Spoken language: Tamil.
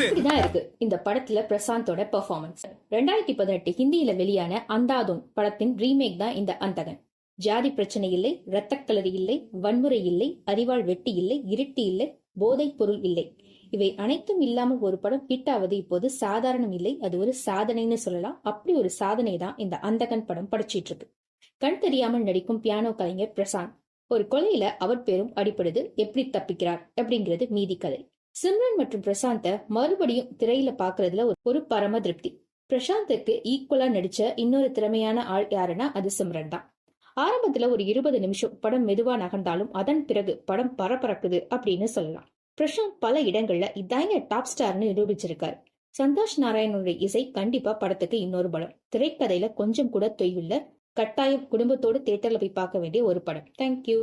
இப்படிதான் இருக்கு இந்த படத்துல பிரசாந்தோட பெர்ஃபார்மன்ஸ். 2018 ஹிந்தியில வெளியான அந்தாதுன் படத்தின் ரீமேக் தான் இந்த அந்தகன். ஜாதி பிரச்சனை இல்லை, இரத்தக்களரி இல்லை, வன்முறை இல்லை, அறிவாள் வெட்டி இல்லை, இருட்டு இல்லை, போதைப் பொருள் இல்லை. இவை அனைத்தும் இல்லாமல் ஒரு படம் ஹிட் ஆவது இப்போது சாதாரணம் இல்லை, அது ஒரு சாதனைன்னு சொல்லலாம். அப்படி ஒரு சாதனை தான் இந்த அந்தகன் படம் படைச்சிட்டு இருக்கு. கண் தெரியாமல் நடிக்கும் பியானோ கலைஞர் பிரசாந்த். ஒரு கொலையில அவர் பேரும் அடிப்படுது, எப்படி தப்பிக்கிறார் அப்படிங்கிறது மீதி கதை. சிம்ரன் மற்றும் பிரசாந்த மறுபடியும் திரையில பாக்குறதுல ஒரு பரம திருப்தி. பிரசாந்துக்கு ஈக்குவலா நடிச்ச இன்னொரு திறமையான ஆள் யாருன்னா அது சிம்ரன் தான். ஆரம்பத்துல ஒரு 20 நிமிஷம் படம் மெதுவா நகர்ந்தாலும் அதன் பிறகு படம் பரபரக்குது அப்படின்னு சொல்லலாம். பிரசாந்த் பல இடங்கள்ல இதாங்க டாப் ஸ்டார்னு நிரூபிச்சிருக்காரு. சந்தோஷ் நாராயணனுடைய இசை கண்டிப்பா படத்துக்கு இன்னொரு பலம். திரைக்கதையில கொஞ்சம் கூட தொய்வில்ல. கட்டாயம் குடும்பத்தோடு தியேட்டர்ல போய் பார்க்க வேண்டிய ஒரு படம். தேங்க்யூ.